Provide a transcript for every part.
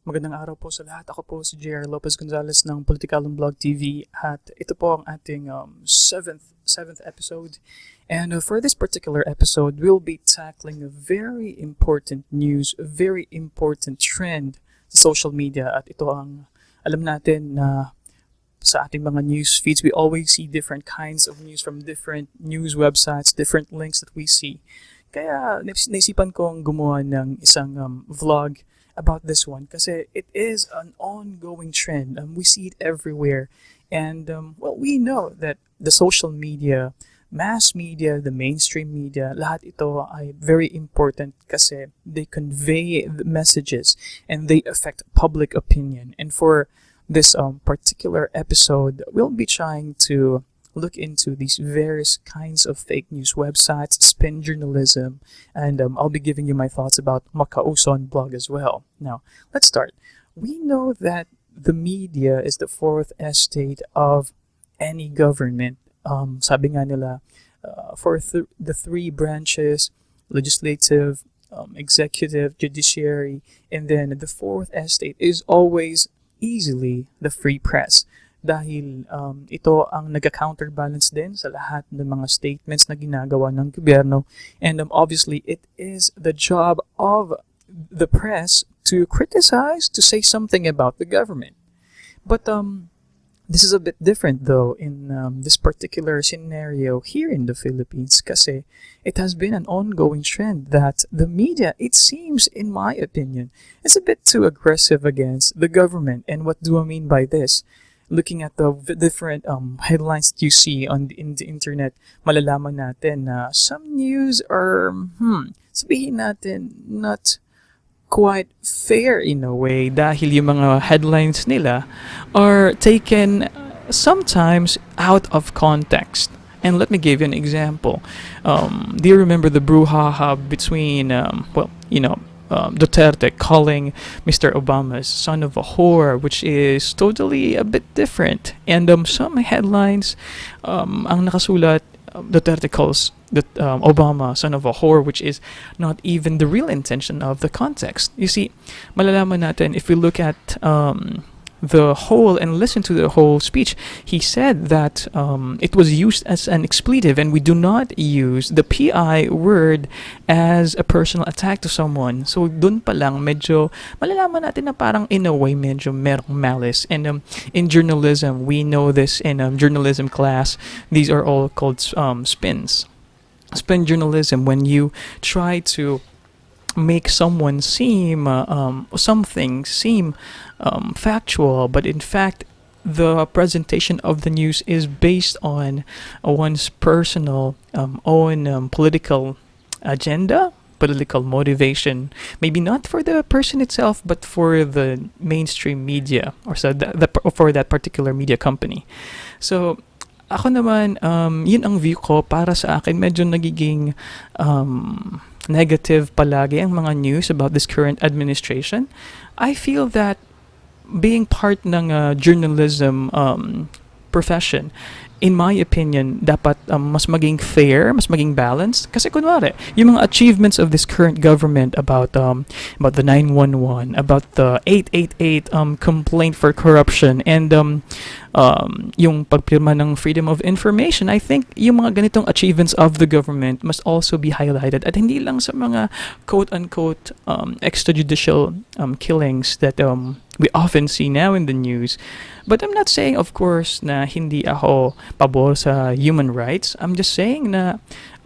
Magandang araw po sa lahat. Ako po si JR Lopez Gonzalez ng Politikalong Blog TV at ito po ang ating seventh episode. And for this particular episode, we'll be tackling a very important news, a very important trend sa social media. At ito ang alam natin na sa ating mga news feeds, we always see different kinds of news from different news websites, different links that we see. Kaya naisipan kong gumawa ng isang vlog about this one kasi it is an ongoing trend. We see it everywhere. And, we know that the social media, mass media, the mainstream media, lahat ito ay very important kasi they convey the messages and they affect public opinion. And for this particular episode, we'll be trying to look into these various kinds of fake news websites, spin journalism, and I'll be giving you my thoughts about Makauson blog as well. Now, let's start. We know that the media is the fourth estate of any government. Sabi nga nila, for the three branches, legislative, executive, judiciary, and then the fourth estate is always easily the free press. Dahil ito ang nagka-counterbalance din sa lahat ng mga statements na ginagawa ng gobyerno. And obviously, it is the job of the press to criticize, to say something about the government. But this is a bit different though in this particular scenario here in the Philippines kasi it has been an ongoing trend that the media, it seems, in my opinion, is a bit too aggressive against the government. And what do I mean by this? Looking at the different headlines that you see in the internet, malalaman natin na some news are, sabihin natin, not quite fair in a way dahil yung mga headlines nila are taken sometimes out of context. And let me give you an example. Do you remember the brouhaha between, Duterte calling Mr. Obama's son of a whore, which is totally a bit different. And some headlines, ang nakasulat, Duterte calls Obama son of a whore, which is not even the real intention of the context. You see, malalaman natin if we look at the whole and listen to the whole speech, he said that it was used as an expletive and we do not use the PI word as a personal attack to someone. So dun pa lang medyo malalaman natin na parang in a way medyo merong malice. And in journalism, we know this in journalism class, these are all called spins. Spin journalism, when you try to make someone seem something seem factual, but in fact the presentation of the news is based on one's personal own political agenda, political motivation, maybe not for the person itself but for the mainstream media or so for that particular media company. So ako naman, yun ang view ko. Para sa akin, medyo nagiging negative palagi ang mga news about this current administration. I feel that being part ng journalism profession, in my opinion, dapat mas maging fair, mas maging balanced. Kasi kunwari, yung mga achievements of this current government about the 911, about the 888 complaint for corruption, and yung pagpirma ng freedom of information, I think yung mga ganitong achievements of the government must also be highlighted. At hindi lang sa mga quote-unquote extrajudicial killings that we often see now in the news. But I'm not saying, of course, na hindi ako pabor sa human rights. I'm just saying na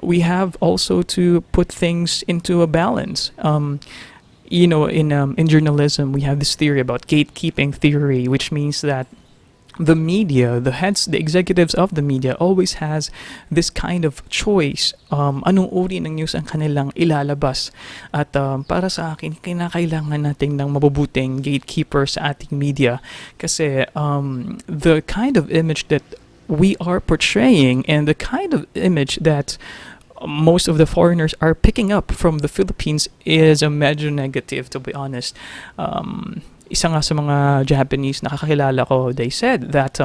we have also to put things into a balance. In journalism, we have this theory about gatekeeping theory, which means that the media, the heads, the executives of the media always has this kind of choice. Anong uri ng news ang kanilang ilalabas. At para sa akin, kinakailangan natin ng mabubuting gatekeeper sa ating media. Kasi the kind of image that we are portraying and the kind of image that most of the foreigners are picking up from the Philippines is a major negative, to be honest. isa nga sa mga Japanese na kakakilala ko, they said that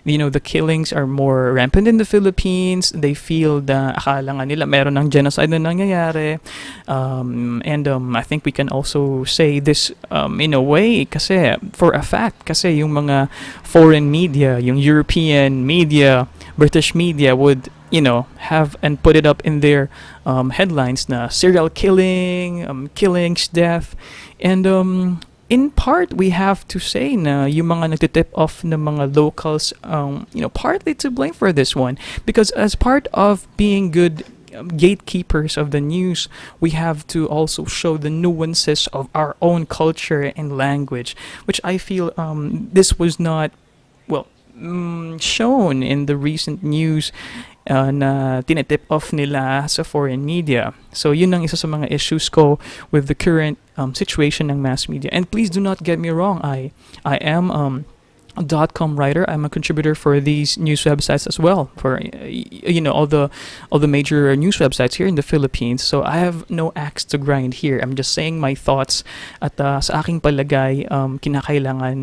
the killings are more rampant in the Philippines. They feel na akala nga nila meron ng genocide na nangyayari. I think we can also say this in a way kasi for a fact kasi yung mga foreign media, yung European media, British media would have and put it up in their headlines na serial killings, death, and in part, we have to say na yung mga nagtitip off ng mga locals, partly to blame for this one. Because as part of being good gatekeepers of the news, we have to also show the nuances of our own culture and language, which I feel this was not, shown in the recent news na tinitip off nila sa foreign media. So yun ang isa sa mga issues ko with the current situation ng mass media. And please do not get me wrong, I am a .com writer. I'm a contributor for these news websites as well, for all the major news websites here in the Philippines. So I have no axe to grind here. I'm just saying my thoughts at sa aking palagay kinakailangan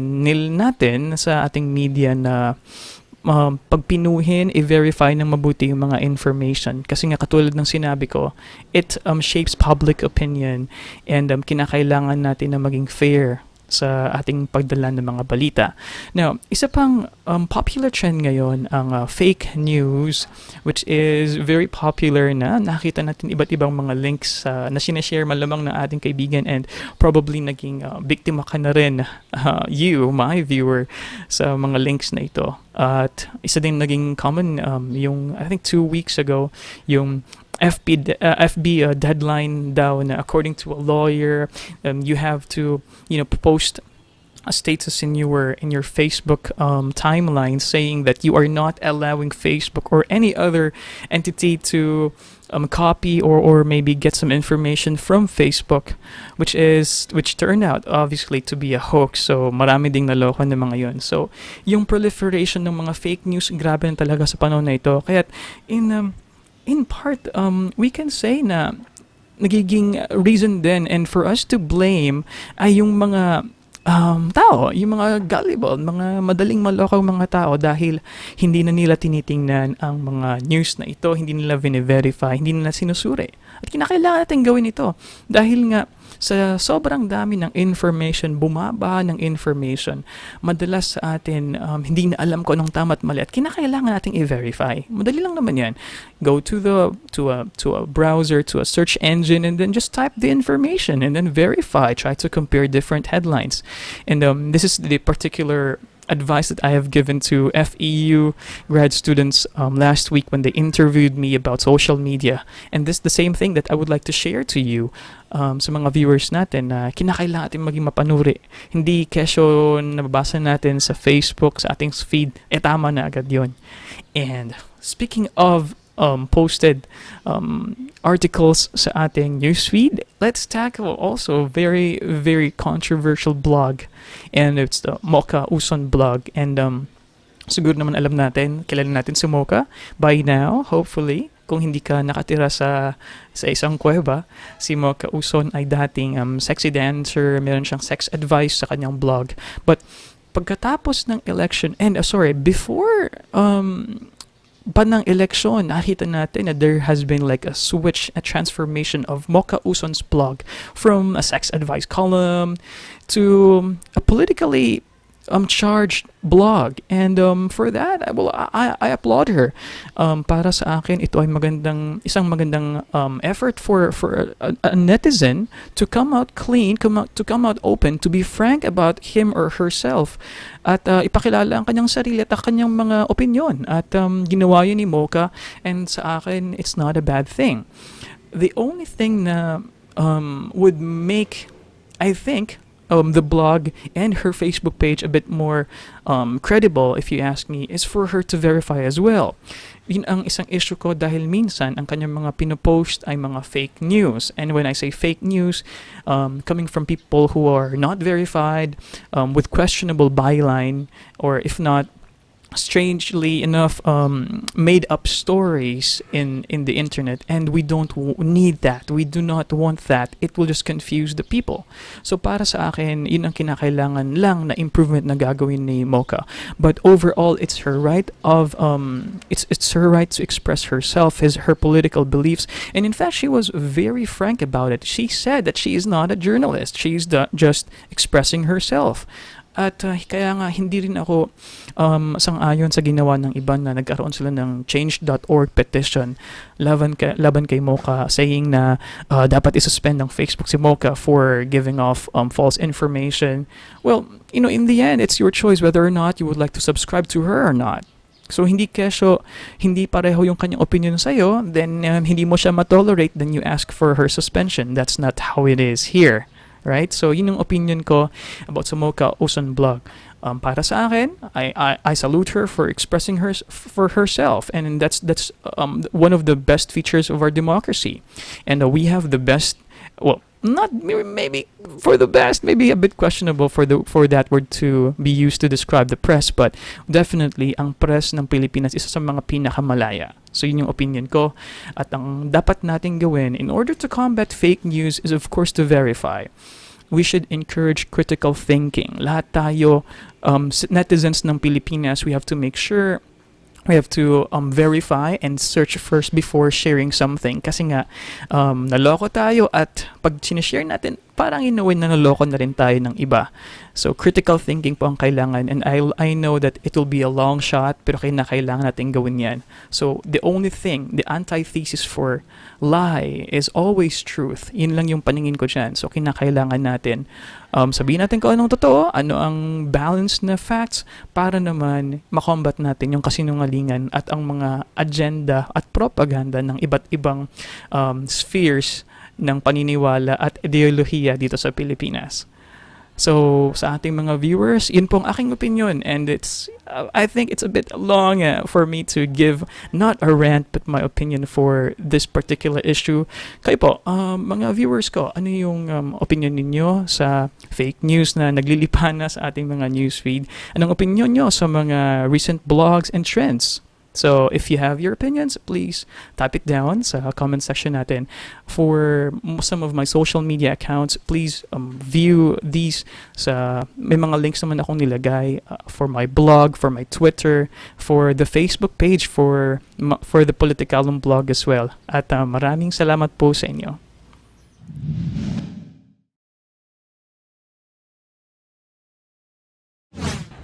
natin sa ating media na pagpinuhin, i-verify ng mabuti yung mga information. Kasi nga katulad ng sinabi ko, it shapes public opinion and kinakailangan natin na maging fair sa ating pagdala ng mga balita. Now, isa pang popular trend ngayon ang fake news, which is very popular na. Nakita natin iba't ibang mga links na sinashare malamang ng ating kaibigan and probably naging biktima ka na rin, you, my viewer, sa mga links na ito. At isa din naging common yung, I think 2 weeks ago, yung FB deadline daw na according to a lawyer, you have to post a status in your Facebook timeline saying that you are not allowing Facebook or any other entity to copy or maybe get some information from Facebook, which turned out obviously to be a hoax. So marami ding naloko ng mga yon. So yung proliferation ng mga fake news, grabe na talaga sa panahon na ito. Kaya in part, we can say na nagiging reason din and for us to blame ay yung mga tao, yung mga gullible, mga madaling malokong mga tao dahil hindi na nila tinitingnan ang mga news na ito, hindi nila verify, hindi nila sinusuri. At kinakailangan natin gawin ito dahil nga sa sobrang dami ng information, bumaba ng information, madalas sa atin hindi na alam kung anong tama at mali at kinakailangan nating i-verify. Madali lang naman yan. Go to a browser, to a search engine, and then just type the information and then verify. Try to compare different headlines. And this is the particular advice that I have given to FEU grad students last week when they interviewed me about social media. And this is the same thing that I would like to share to you sa mga viewers natin na kinakailangan natin maging mapanuri. Hindi kesyo nababasa natin sa Facebook, sa ating feed, tama na agad yun. And speaking of posted articles sa ating newsfeed, let's tackle also very, very controversial blog. And it's the Mocha Uson blog. And siguro naman alam natin, kilala natin si Mocha by now, hopefully. Kung hindi ka nakatira sa isang kuweba, si Mocha Uson ay dating sexy dancer, meron siyang sex advice sa kanyang blog. But pagkatapos ng election, before pa ng eleksyon, nakita natin na there has been like a switch, a transformation of Mocha Uson's blog from a sex advice column to a politically charged blog. And for that, I applaud her. Para sa akin, ito ay isang magandang effort for a netizen to come out clean, to come out open, to be frank about him or herself. At ipakilala ang kanyang sarili at ang kanyang mga opinyon. At ginawa yun ni Mocha, and sa akin, it's not a bad thing. The only thing na would make, I think, the blog and her Facebook page a bit more credible, if you ask me, is for her to verify as well. Yun ang isang issue ko dahil minsan ang kanyang mga pinopost ay mga fake news. And when I say fake news, coming from people who are not verified, with questionable byline, or if not, strangely enough made up stories in the internet, and we don't need that. We do not want that. It will just confuse the people. So para sa akin, yun ang kinakailangan lang na improvement na gagawin ni Mocha. But overall, it's her right of it's her right to express herself, her political beliefs. And in fact, she was very frank about it. She said that she is not a journalist. She's just expressing herself. At kaya nga hindi rin ako sang-ayon sa ginawa ng iba na nagkaroon sila ng change.org petition laban kay Mocha, saying na dapat isuspend ng Facebook si Mocha for giving off false information. Well, in the end, it's your choice whether or not you would like to subscribe to her or not. So hindi pareho yung kanyang opinion sa'yo, then hindi mo siya matolerate, then you ask for her suspension. That's not how it is here. Right? So, yun yung opinion ko about sa Mocha Oson blog. Para sa akin, I salute her for expressing for herself, and that's one of the best features of our democracy. And we have the best, well, not maybe for the best, maybe a bit questionable for that word to be used to describe the press, but definitely ang press ng Pilipinas isa sa mga pinakamalaya. So yun yung opinion ko, at ang dapat nating gawin in order to combat fake news is of course to verify. We should encourage critical thinking. Lahat tayo, netizens ng Pilipinas, we have to make sure we have to verify and search first before sharing something. Kasi nga, naloko tayo, at pag sinishare natin, parang inawin na naloko na rin tayo ng iba. So, critical thinking po ang kailangan, and I know that it will be a long shot, pero kailangan natin gawin yan. So, the only thing, the antithesis for lie is always truth. Yun lang yung paningin ko dyan. So, kinakailangan natin sabihin natin kung anong totoo, ano ang balanced na facts, para naman makombat natin yung kasinungalingan at ang mga agenda at propaganda ng iba't ibang spheres ng paniniwala at ideolohiya dito sa Pilipinas. So, sa ating mga viewers, yun pong aking opinion, and I think it's a bit long for me to give not a rant but my opinion for this particular issue. Kayo po, mga viewers ko, ano yung opinion ninyo sa fake news na naglilipan na sa ating mga newsfeed? Anong opinion nyo sa mga recent blogs and trends? So, if you have your opinions, please type it down sa comment section natin. For some of my social media accounts, please view these may mga links naman akong nilagay for my blog, for my Twitter, for the Facebook page, for the Politicalum blog as well. At maraming salamat po sa inyo.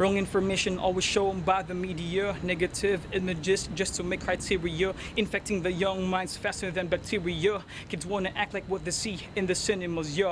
Wrong information always shown by the media. Negative images just to make criteria. Infecting the young minds faster than bacteria. Kids wanna act like what they see in the cinemas, yo.